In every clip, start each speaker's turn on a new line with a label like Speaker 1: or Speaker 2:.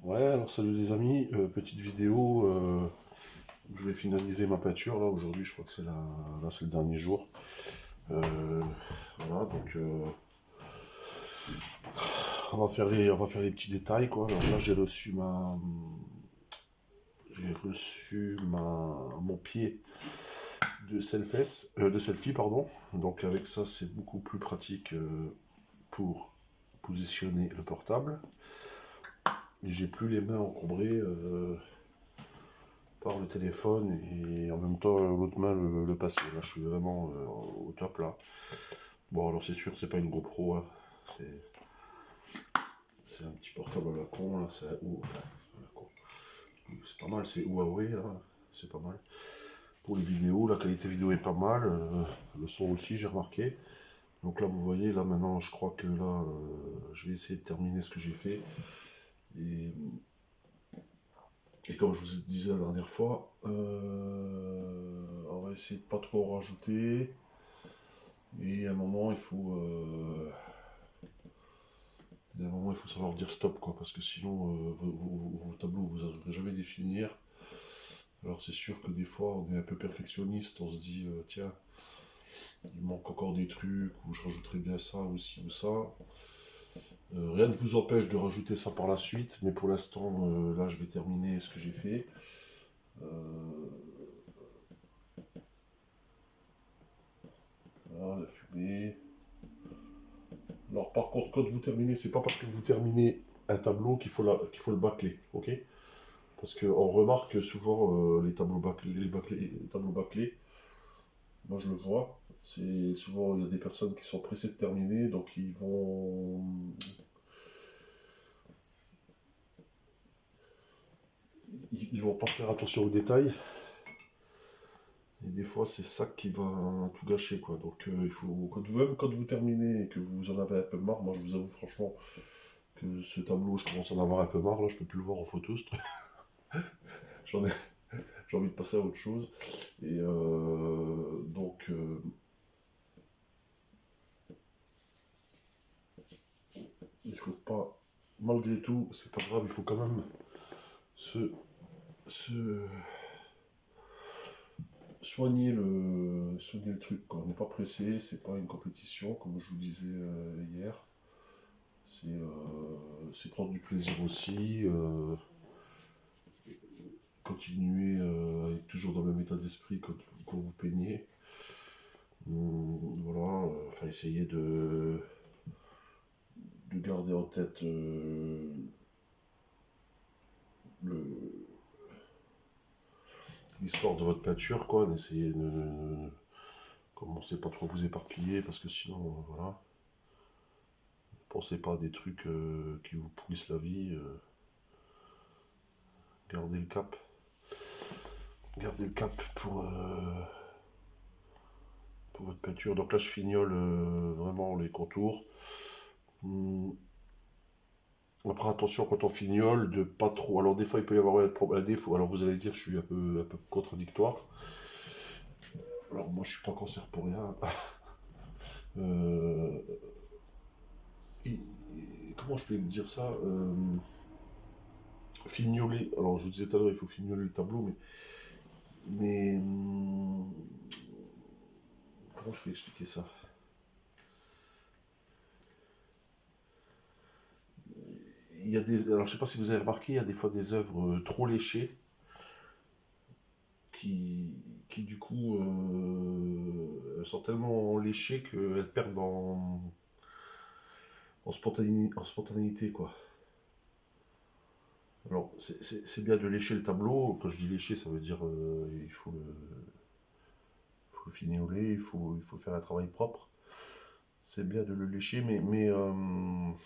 Speaker 1: Ouais, alors salut les amis, petite vidéo, où je vais finaliser ma peinture là aujourd'hui, je crois que c'est le dernier jour. Euh, voilà, donc on va faire les petits détails quoi. Alors là mon pied de selfie pardon. Donc avec ça c'est beaucoup plus pratique pour positionner le portable. Et j'ai plus les mains encombrées par le téléphone et en même temps l'autre main le passer. Là, je suis vraiment au top là. Bon, alors c'est sûr que c'est pas une GoPro, hein. C'est c'est un petit portable à la con là. C'est pas mal, c'est Huawei là. C'est pas mal. Pour les vidéos, la qualité vidéo est pas mal. Le son aussi, j'ai remarqué. Donc là, vous voyez, là maintenant, je crois que là, je vais essayer de terminer ce que j'ai fait. Et, et comme je vous disais la dernière fois, on va essayer de pas trop en rajouter. Et à un moment, il faut savoir dire stop, quoi, parce que sinon, vos tableaux, vous n'arriverez jamais à les finir. Alors c'est sûr que des fois, on est un peu perfectionniste, on se dit, tiens, il manque encore des trucs, ou je rajouterais bien ça, ou ci, ou ça. Rien ne vous empêche de rajouter ça par la suite, mais pour l'instant, là, je vais terminer ce que j'ai fait. Voilà, la fumée. Alors par contre, quand vous terminez, c'est pas parce que vous terminez un tableau qu'il faut le bâcler, ok? Parce qu'on remarque souvent les tableaux bâclés, les tableaux bâclés, moi je le vois, c'est souvent il y a des personnes qui sont pressées de terminer, donc ils vont pas faire attention aux détails, et des fois c'est ça qui va tout gâcher quoi. Donc il faut même quand vous terminez et que vous en avez un peu marre, moi je vous avoue franchement que ce tableau je commence à en avoir un peu marre là, je peux plus le voir en photo, j'en ai j'ai envie de passer à autre chose. Et donc, il faut pas, malgré tout, c'est pas grave, il faut quand même se, se soigner le truc. Quoi. On n'est pas pressé, c'est pas une compétition, comme je vous disais hier. C'est prendre du plaisir aussi, continuer à être toujours dans le même état d'esprit quand vous peignez. Voilà, enfin essayer de garder en tête le, l'histoire de votre peinture, quoi, d'essayer de commencez pas trop vous éparpiller, parce que sinon, voilà, pensez pas à des trucs qui vous pourrissent la vie, gardez le cap. Gardez le cap pour votre peinture. Donc là, je fignole vraiment les contours. Hum, Après, attention quand on fignole, de pas trop. Alors, des fois, il peut y avoir un défaut. Alors, vous allez dire, je suis un peu contradictoire. Alors, moi, je suis pas cancer pour rien. Euh, Comment je peux dire ça Fignoler. Alors, je vous disais tout à l'heure, il faut fignoler le tableau, mais comment je peux expliquer ça? Il y a des, alors je sais pas si vous avez remarqué, il y a des fois des œuvres trop léchées qui, qui du coup elles sont tellement léchées qu'elles perdent en spontanéité quoi. Alors c'est bien de lécher le tableau. Quand je dis lécher, ça veut dire faut le fignoler, il faut faire un travail propre. C'est bien de le lécher, mais moi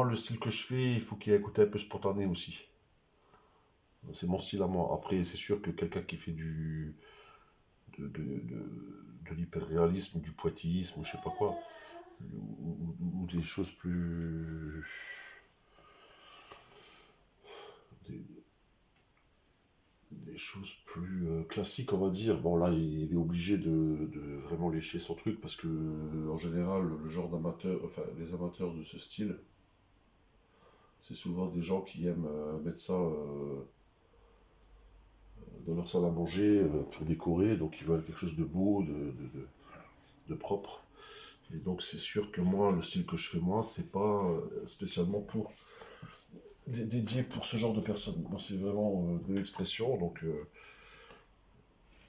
Speaker 1: le style que je fais, il faut qu'il y ait un côté un peu spontané aussi. C'est mon style à moi. Après, c'est sûr que quelqu'un qui fait de, de, de, de l'hyperréalisme, du pointillisme, je sais pas quoi, ou des choses plus. Des, des choses plus classiques, on va dire. Bon, là, il est obligé de vraiment lécher son truc parce que, en général, le genre d'amateur, enfin, les amateurs de ce style, c'est souvent des gens qui aiment mettre ça dans leur salle à manger pour décorer, donc ils veulent quelque chose de beau, de propre. Et donc c'est sûr que moi, le style que je fais moi, c'est pas spécialement pour dédié pour ce genre de personnes. Moi, c'est vraiment de l'expression, donc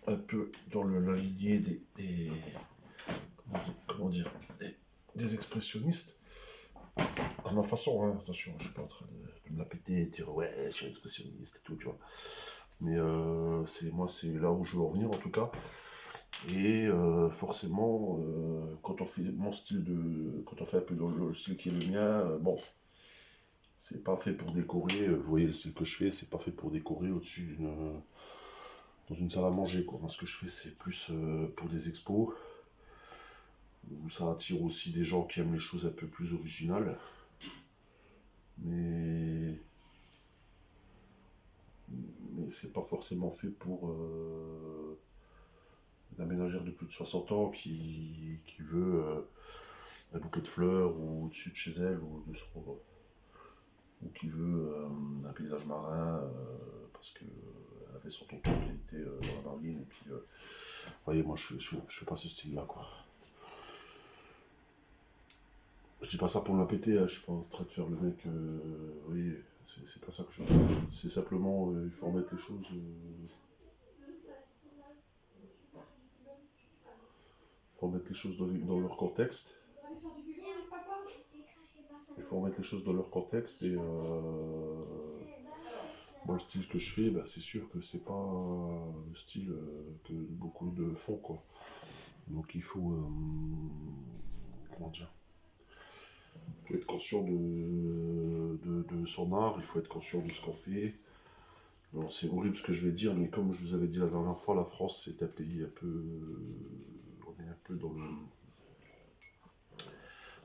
Speaker 1: un peu dans la lignée comment dire, des expressionnistes. À ma façon, hein, attention, je suis pas en train de me la péter et de dire ouais, je suis expressionniste et tout, tu vois. Mais c'est là où je veux en venir en tout cas. Et forcément, quand on fait mon style quand on fait un peu dans le style qui est le mien, bon, c'est pas fait pour décorer. Vous voyez le style que je fais, c'est pas fait pour décorer au-dessus dans une salle à manger, quoi. Moi, ce que je fais, c'est plus pour des expos où ça attire aussi des gens qui aiment les choses un peu plus originales. Mais c'est pas forcément fait pour la ménagère de plus de 60 ans qui veut un bouquet de fleurs ou au-dessus de chez elle ou qui veut un paysage marin parce que elle avait son tonton qui était dans la marine et puis vous voyez, moi je fais pas ce style là, quoi. Je dis pas ça pour me la péter, hein, je suis pas en train de faire le mec, oui, c'est pas ça que je veux. C'est simplement il faut remettre les choses dans leur contexte. Il faut remettre les choses dans leur contexte et moi le style que je fais, bah, c'est sûr que c'est pas le style que beaucoup de font, quoi. Donc il faut comment dire, il faut être conscient de son art, il faut être conscient de ce qu'on fait. Alors c'est horrible ce que je vais dire, mais comme je vous avais dit la dernière fois, la France c'est un pays un peu, on est un peu dans le,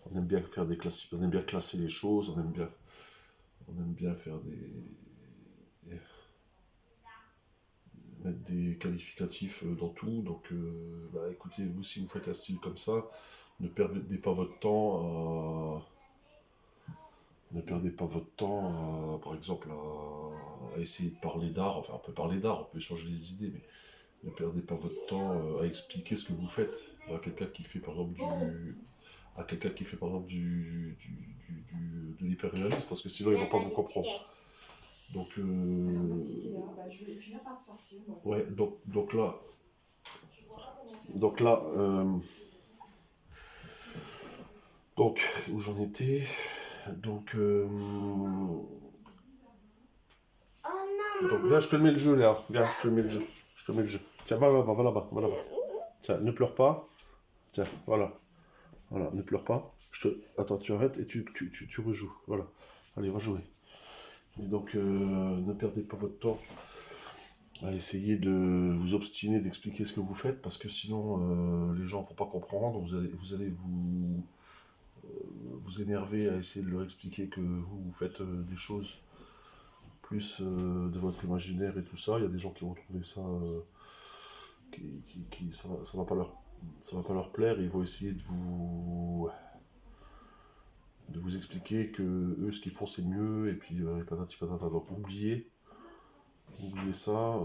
Speaker 1: on aime bien faire des classes, on aime bien classer les choses, on aime bien faire mettre des qualificatifs dans tout. Donc, bah, écoutez, vous, si vous faites un style comme ça, ne perdez pas votre temps ne perdez pas votre temps, par exemple, à essayer de parler d'art. Enfin, on peut parler d'art, on peut échanger des idées, mais ne perdez pas votre temps à expliquer ce que vous faites à quelqu'un qui fait, par exemple, de l'hyperréalisme, parce que sinon, ils vont pas vous comprendre. Donc, ouais, donc là, donc, où j'en étais, donc, donc, viens, je te le mets le jeu, là. Viens, je te le mets le jeu. Je te mets le jeu. Tiens, va là-bas, va là-bas, va là-bas. Tiens, ne pleure pas. Tiens, voilà. Voilà, ne pleure pas. Attends, tu arrêtes et tu rejoues. Voilà. Allez, va jouer. Et donc, ne perdez pas votre temps à essayer de vous obstiner, d'expliquer ce que vous faites, parce que sinon, les gens ne vont pas comprendre. Vous allez vous énerver à essayer de leur expliquer que vous faites des choses plus de votre imaginaire et tout ça. Il y a des gens qui vont trouver ça, ça va pas ça va pas leur plaire. Et ils vont essayer de vous expliquer que eux, ce qu'ils font, c'est mieux. Et puis, patati patata. Donc, oubliez ça.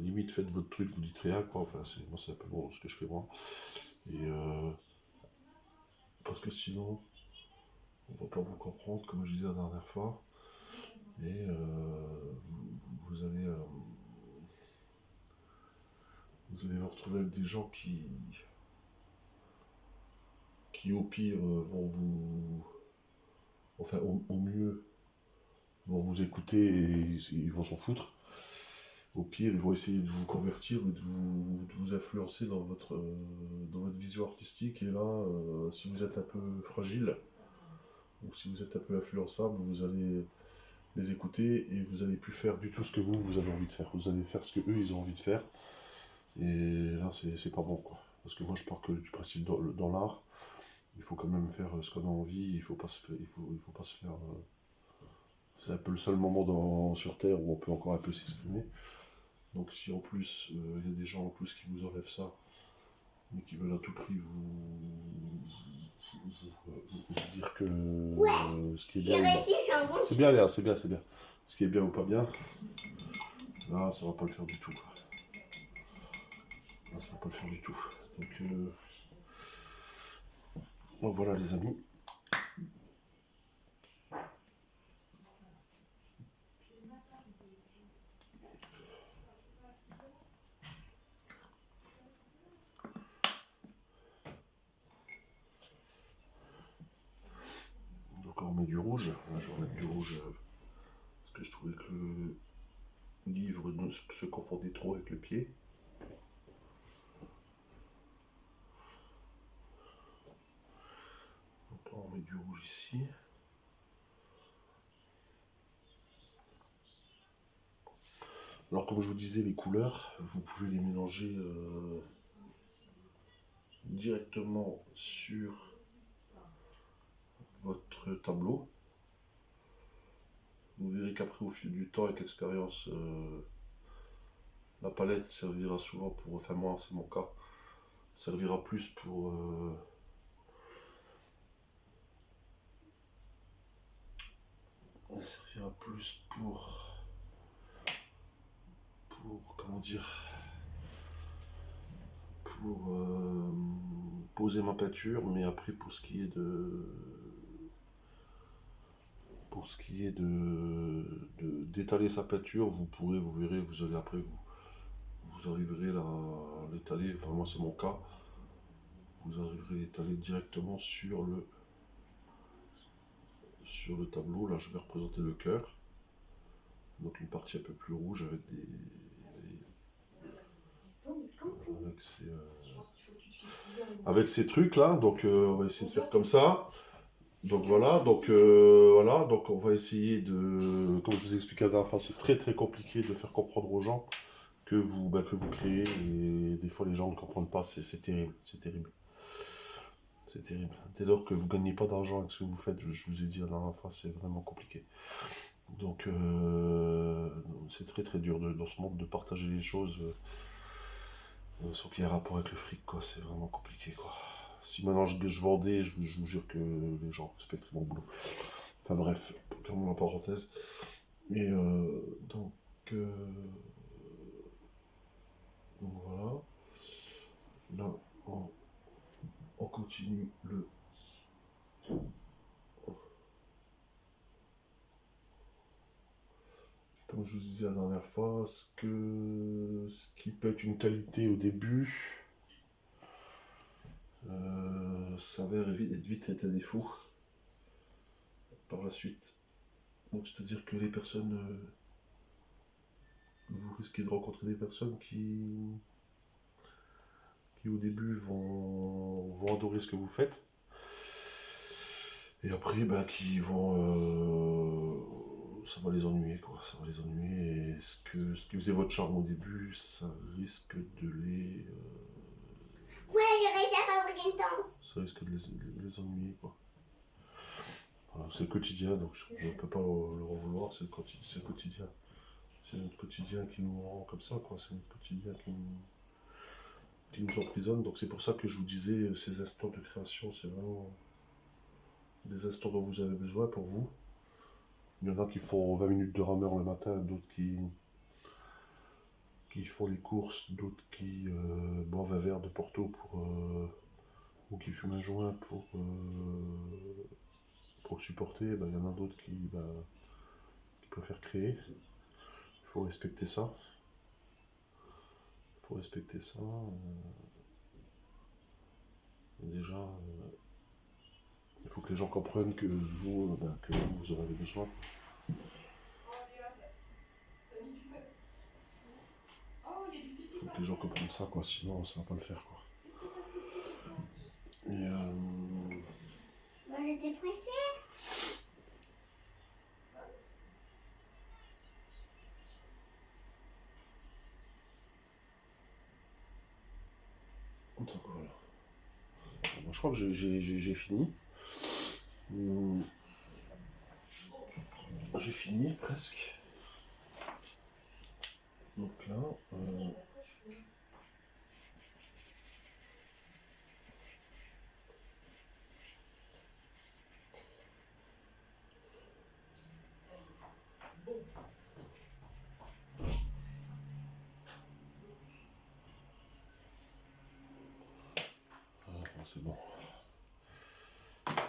Speaker 1: Limite, faites votre truc, vous dites rien, quoi. Enfin, moi, c'est un peu bon ce que je fais moi. Et parce que sinon, on va pas vous comprendre, comme je disais la dernière fois. Et vous allez vous retrouver avec des gens qui au pire vont enfin au mieux, vont vous écouter et ils vont s'en foutre. Au pire, ils vont essayer de vous convertir ou de vous influencer dans votre vision artistique. Et là, si vous êtes un peu fragile, ou si vous êtes un peu influençable, vous allez les écouter et vous allez plus faire du tout ce que vous avez envie de faire. Vous allez faire ce que eux, ils ont envie de faire. Et là, c'est pas bon, quoi. Parce que moi, je pars que du principe dans l'art, il faut quand même faire ce qu'on a envie, il faut pas se faire... c'est un peu le seul moment sur Terre où on peut encore un peu s'exprimer. Donc si en plus, il y a des gens en plus qui vous enlèvent ça, et qui veulent à tout prix vous dire que ce qui est
Speaker 2: J'ai
Speaker 1: bien.
Speaker 2: réussi, j'ai un bon
Speaker 1: C'est bien, Léa, c'est bien, c'est bien. Ce qui est bien ou pas bien, là, ça va pas le faire du tout. Là, ça va pas le faire du tout. Donc voilà, les amis. Donc on met du rouge. Là, je vais remettre du rouge parce que je trouvais que le livre se confondait trop avec le pied. Donc là, on met du rouge ici. Alors comme je vous disais, les couleurs, vous pouvez les mélanger directement sur votre tableau. Vous verrez qu'après, au fil du temps, avec l'expérience, la palette servira souvent pour, enfin moi c'est mon cas, servira plus pour comment dire, pour poser ma peinture, mais après pour ce qui est d'étaler sa peinture, vous verrez, vous allez après vous arriverez à l'étaler, enfin moi c'est mon cas, vous arriverez à l'étaler directement sur le tableau. Là je vais représenter le cœur, donc une partie un peu plus rouge avec avec ces trucs là, donc on va essayer de faire comme ça. Donc voilà, donc on va essayer de, comme je vous expliquais la dernière fois, c'est très très compliqué de faire comprendre aux gens que vous créez, et des fois les gens ne comprennent pas, c'est terrible, c'est terrible. C'est terrible. Dès lors que vous ne gagnez pas d'argent avec ce que vous faites, je vous ai dit la dernière fois, c'est vraiment compliqué. Donc c'est très très dur dans ce monde de partager les choses sans qu'il y ait un rapport avec le fric, quoi. C'est vraiment compliqué, quoi. Si maintenant je vendais, je vous jure que les gens respecteraient mon boulot. Enfin bref, fermons la parenthèse. Et donc voilà. Là, on continue le... Comme je vous disais la dernière fois, ce qui peut être une qualité au début s'avère vite être un défaut par la suite. Donc c'est-à-dire que les personnes... vous risquez de rencontrer des personnes qui au début vont adorer ce que vous faites, et après qui vont ça va les ennuyer, quoi. Ça va les ennuyer, et ce qui faisait votre charme au début, ça risque de les
Speaker 2: Ouais, j'ai réussi à fabriquer une danse.
Speaker 1: ça risque de les ennuyer, quoi. Voilà, c'est le quotidien, donc je ne peux pas le en vouloir, c'est le quotidien. C'est notre quotidien qui nous rend comme ça, quoi. C'est notre quotidien qui nous emprisonne. Donc c'est pour ça que je vous disais, ces instants de création, c'est vraiment des instants dont vous avez besoin pour vous. Il y en a qui font 20 minutes de rameur le matin, d'autres qui font les courses, d'autres qui boivent un verre de Porto ou qui fument un joint pour supporter. Il y en a d'autres qui préfèrent créer. Il faut respecter ça. Il faut respecter ça. Déjà, il faut que les gens comprennent que vous en avez besoin. Il faut que les gens comprennent ça, quoi. Sinon ça va pas le faire, quoi. Et
Speaker 2: Moi j'étais pressée.
Speaker 1: donc voilà. Moi, je crois que j'ai fini. J'ai fini presque. Donc là,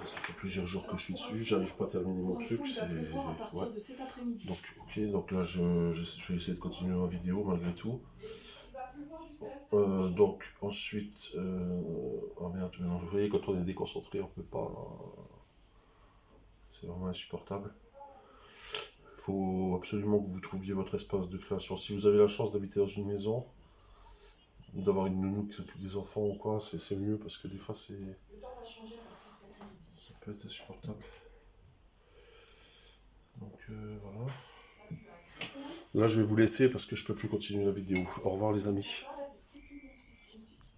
Speaker 1: Ça fait plusieurs jours que je suis dessus, j'arrive pas à terminer mon truc.
Speaker 3: Il va pleuvoir à partir de cet après-midi.
Speaker 1: Donc, ok, donc là je vais essayer de continuer ma vidéo malgré tout.
Speaker 3: Il va pleuvoir jusqu'à la semaine.
Speaker 1: Donc ensuite, oh merde, vous voyez quand on est déconcentré, on peut pas. C'est vraiment insupportable. Il faut absolument que vous trouviez votre espace de création. Si vous avez la chance d'habiter dans une maison, ou d'avoir une nounou qui s'occupe des enfants ou quoi, c'est mieux parce que des fois c'est.
Speaker 3: Le temps va changer à partir de cet après-midi.
Speaker 1: Ça peut être insupportable. Donc voilà. Là je vais vous laisser parce que je peux plus continuer la vidéo. Au revoir les amis.